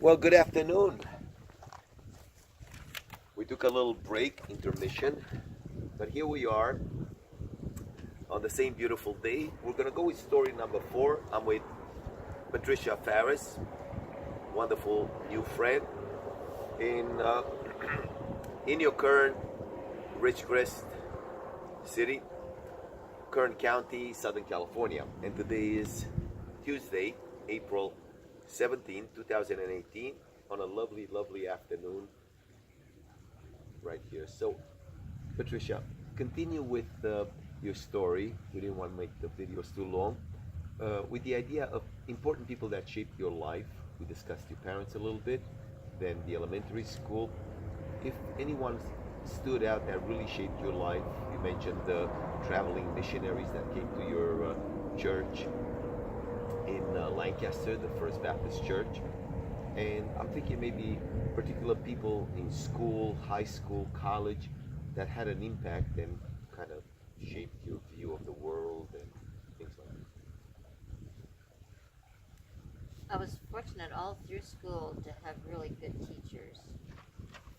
Well, good afternoon. We took a little break, intermission, but here we are on the same beautiful day. We're going to go with story number 4. I'm with Patricia Farris, wonderful new friend in in your current Ridgecrest City, Kern County, Southern California. And today is Tuesday, April 17, 2018, on a lovely, lovely afternoon right here. So, Patricia, continue with your story. We didn't want to make the videos too long. With the idea of important people that shaped your life. We discussed your parents a little bit, then the elementary school. If anyone stood out that really shaped your life, you mentioned the traveling missionaries that came to your church in Lancaster, the First Baptist Church. And I'm thinking maybe particular people in school, high school, college that had an impact and kind of shaped your view of the world and things like that. I was fortunate all through school to have really good teachers.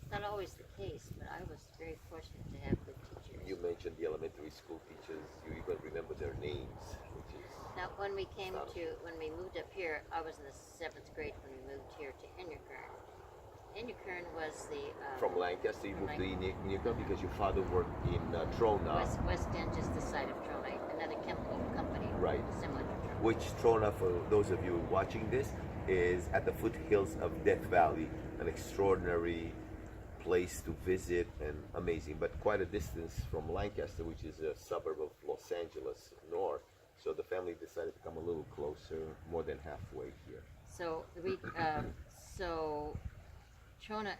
It's not always the case, but I was very fortunate to have good teachers. You mentioned the elementary school teachers. You even remember their names, which is Now, when we moved up here, I was in the 7th grade when we moved here to Inukern. Inukern was the... from Lancaster. You moved to Inukern because your father worked in Trona. West End, just the side of Trona, another chemical company. Right. Similar to Trona. Which Trona, for those of you watching this, is at the foothills of Death Valley, an extraordinary place to visit and amazing, but quite a distance from Lancaster, which is a suburb of Los Angeles north. So the family decided to come a little closer, more than halfway here. So Trona,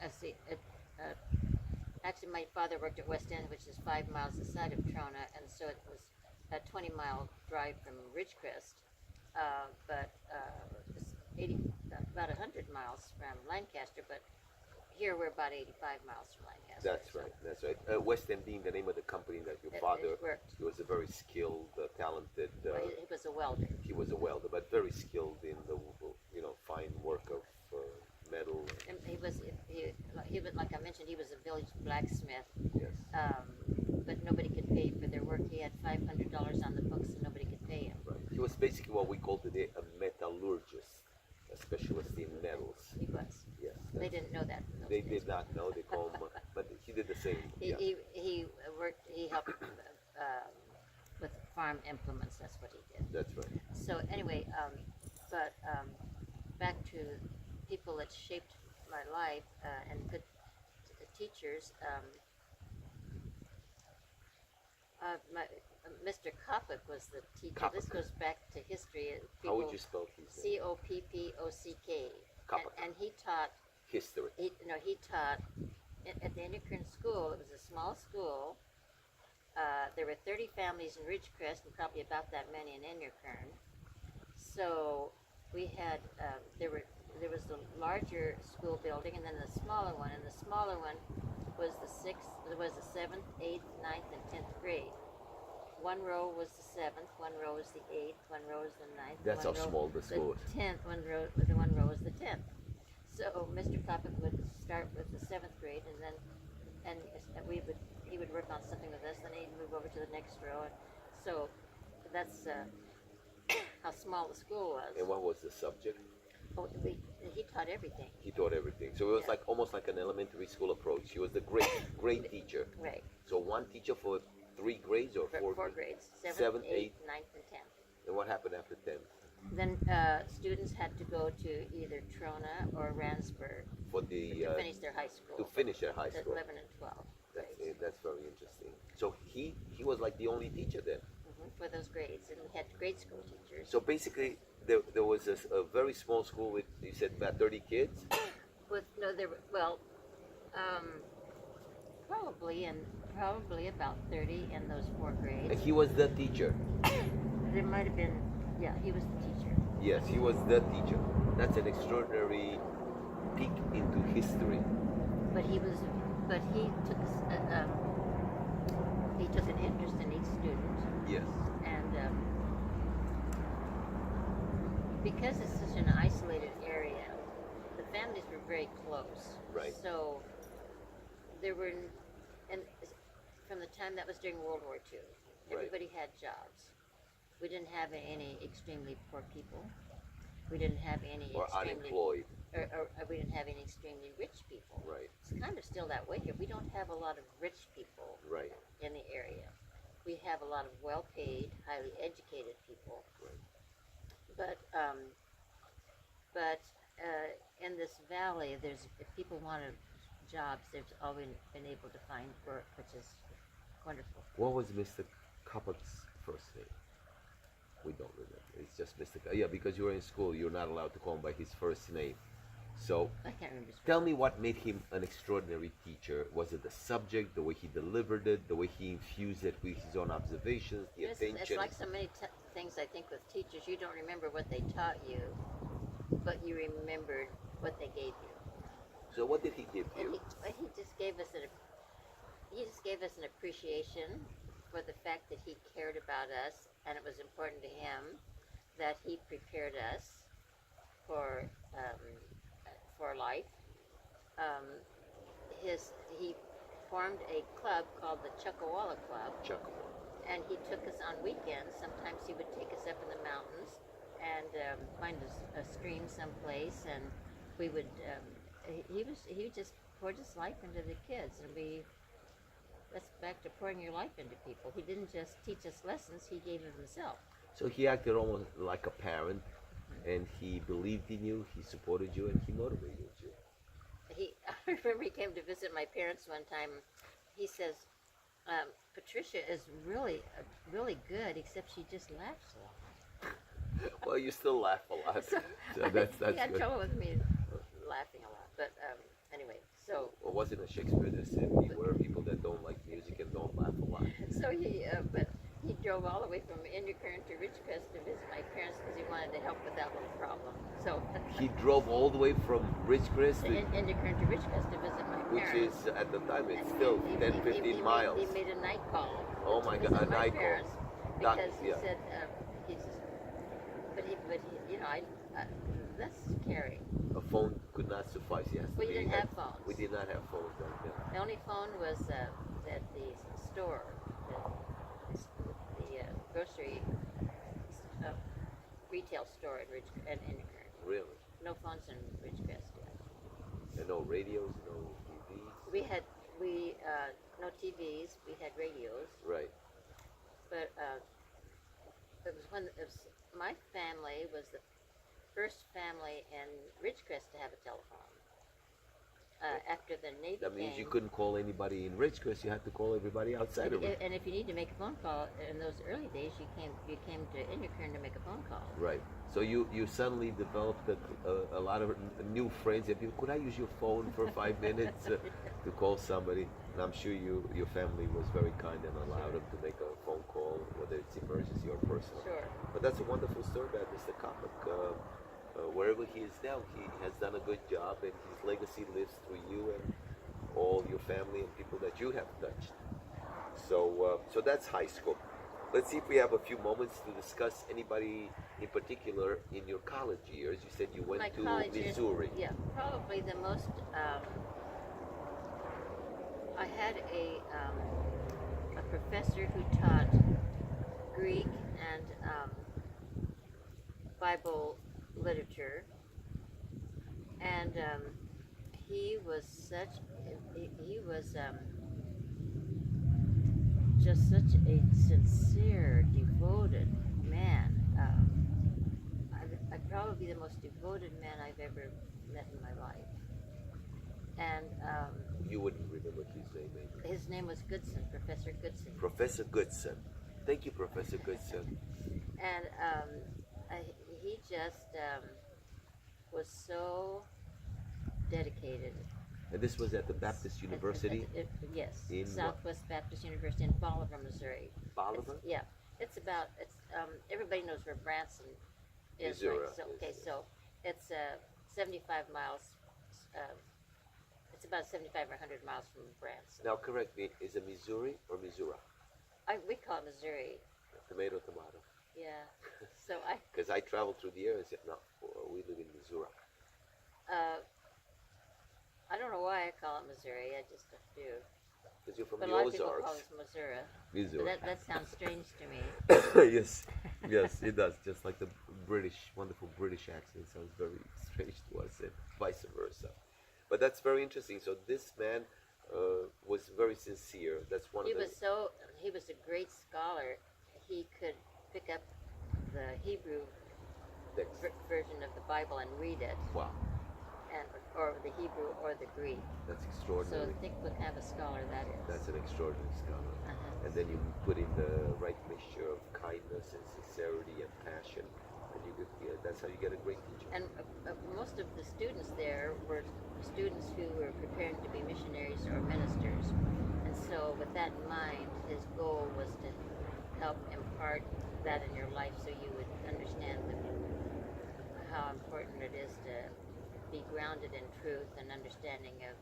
actually my father worked at West End, which is 5 miles aside of Trona, and so it was a 20-mile drive from Ridgecrest, but it was about 100 miles from Lancaster, but here we're about 85 miles from Lancaster. That's right. West End being the name of the company that your father worked. He was a very skilled, talented. He was a welder. He was a welder, but very skilled in the fine work of metal. And he was, like I mentioned, he was a village blacksmith. Yes. But nobody could pay for their work. He had $500 on the books, and nobody could pay him. Right. He was basically what we call today a metallurgist, a specialist in metals. He was. Yes. They didn't know that. They did not know. They call him, but he did the same. He worked. He helped with farm implements. That's what he did. That's right. So anyway, back to people that shaped my life and good teachers. Mr. Kopic was the teacher. Kopic. This goes back to history. How would you spell his name? Coppock. Kopic. And he taught History. He taught at the Inukern School. It was a small school. There were 30 families in Ridgecrest and probably about that many in Inukern. So we had there was the larger school building and then the smaller one. And the smaller one was the 7th, 8th, 9th, and 10th grade. One row was the 7th, one row was the 8th, one row was the 9th. That's how small the school is. The 10th, one row was the 10th. So Mr. Kopic would start with the 7th grade, and he would work on something with us, then he'd move over to the next row. And so that's how small the school was. And what was the subject? Oh, he taught everything. He taught everything. So it was like almost like an elementary school approach. He was the great teacher. Right. So one teacher for 3 grades or 4 Four grades. 7th, Seventh, 8th, eighth. 9th, and 10th. And what happened after 10? Then students had to go to either Trona or Ransburg For the to finish their high school. to finish their high school. 11 and 12 grades. That's very interesting. So he was like the only teacher then. For those grades, and we had grade school teachers. So basically, there was a very small school with, you said, about 30 kids? Probably about 30 in those 4 grades. And he was the teacher. There might have been, he was the teacher. Yes, he was the teacher. That's an extraordinary peek into history. But he took an interest in each student. Yes. And because it's such an isolated area, the families were very close. Right. So there were, and from the time that was during World War II, everybody had jobs. We didn't have any extremely poor people. We didn't have any Or extremely unemployed. or we didn't have any extremely rich people. Right. It's kind of still that way here. We don't have a lot of rich people Right. in the area. We have a lot of well-paid, highly educated people. Right. But in this valley, there's if people wanted jobs, they've always been able to find work, which is wonderful. What was Mr. Kapak's first name? We don't remember. It's just Mr. Yeah, because you were in school, you're not allowed to call him by his first name. So I can't remember. tell me what made him an extraordinary teacher. Was it the subject, the way he delivered it, the way he infused it with his own observations, the attention? It's like so many things I think with teachers. You don't remember what they taught you, but you remembered what they gave you. So what did he give you? He just gave us an appreciation for the fact that he cared about us, and it was important to him that he prepared us for life. He formed a club called the Chuckawalla Club, and he took us on weekends. Sometimes he would take us up in the mountains and find a stream someplace, and we would. He just poured his life into the kids, and that's back to pouring your life into people. He didn't just teach us lessons; he gave of himself. So he acted almost like a parent, and he believed in you, he supported you, and he motivated you. I remember he came to visit my parents one time. He says, Patricia is really good, except she just laughs a lot. Well, you still laugh a lot. So that's he had good. trouble with me laughing a lot. But anyway, so Well, wasn't it Shakespeare that said, beware people that don't like music and don't laugh a lot? so he drove all the way from Inderkern to Ridgecrest to visit my parents because he wanted to help with that little problem. So He drove all the way from Ridgecrest, Inderkern to Ridgecrest to visit my which parents. is, at the time, it's still 10, 15 miles. He made a night call. Oh to my visit God, a my night call. parents That- Because he yeah. said, but he, you know, that's scary. A phone could not suffice. Yes, We didn't have phones. We did not have phones back then. The only phone was at the store, the grocery retail store in Inderkern. Really? No phones in Ridgecrest yet. And no radios, no TVs. We had no TVs. We had radios, Right. but my family was the first family in Ridgecrest to have a telephone. After the Navy That means came, you couldn't call anybody in Ridgecrest. You had to call everybody outside of it. and if you need to make a phone call in those early days, you came to Inderkern to make a phone call. Right. So you suddenly developed a lot of new friends. And people, could I use your phone for 5 minutes to call somebody? And I'm sure your family was very kind and allowed them to make a phone call, whether it's emergency or personal. Sure. But that's a wonderful story about Mr. Kapak. Wherever he is now, he has done a good job, and his legacy lives through you and all your family and people that you have touched. So that's high school. Let's see if we have a few moments to discuss anybody in particular in your college years. You said you went My to college years, Missouri. yeah, probably the most. I had a professor who taught Greek and Bible literature, and he was just such a sincere, devoted man. I'd probably be the most devoted man I've ever met in my life. And You wouldn't remember his name, maybe. his name was Goodson, Professor Goodson. Professor Goodson. Thank you, Professor Goodson. And he just was so dedicated. And this was at the Baptist University Yes, in Southwest Baptist University in Bolivar, Missouri. Bolivar? Yeah, it's everybody knows where Branson is. Missouri, Right? So, okay, yes. so it's 75 miles. It's about 75 or 100 miles from Branson. Now, correct me, is it Missouri or Missouri? We call it Missouri. Tomato. Yeah. So Because I traveled through the area and said, no, we live in Missouri. I don't know why I call it Missouri. I just do. Because you're from But a the lot of people call Ozarks. it Missouri. Missouri. But that sounds strange to me. Yes, yes, it does. Just like the wonderful British accent sounds very strange to us, and vice versa. But that's very interesting. So this man was very sincere. That's one He of the. he was a great scholar. He could pick up the Hebrew Text. version of the Bible and read it, Wow, or the Hebrew or the Greek. that's So extraordinary. think what kind of a scholar that is. That's an extraordinary scholar. Uh-huh. And then you put in the right mixture of kindness and sincerity and passion, and that's how you get a great teacher. And most of the students there were students who were preparing to be missionaries or ministers. And so with that in mind, his goal was to help impart that in your life so you would understand how important it is to be grounded in truth and understanding of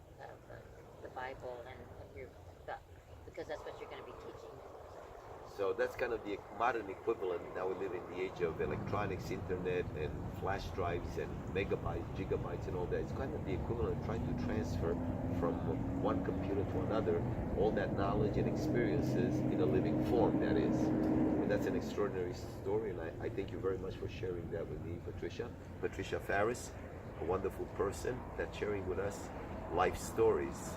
the Bible and of your God, because that's what you're going to be teaching. So that's kind of the modern equivalent. Now we live in the age of electronics, internet, and flash drives, and megabytes, gigabytes, and all that. It's kind of the equivalent of trying to transfer from one computer to another all that knowledge and experiences in a living form, that is. And that's an extraordinary story, and I thank you very much for sharing that with me, Patricia. Patricia Farris, a wonderful person that's sharing with us life stories.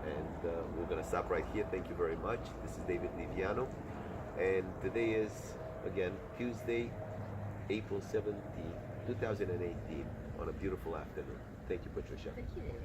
And we're going to stop right here. Thank you very much. This is David Livianu. And today is, again, Tuesday, April 17, 2018, on a beautiful afternoon. Thank you, Patricia. Thank you, David.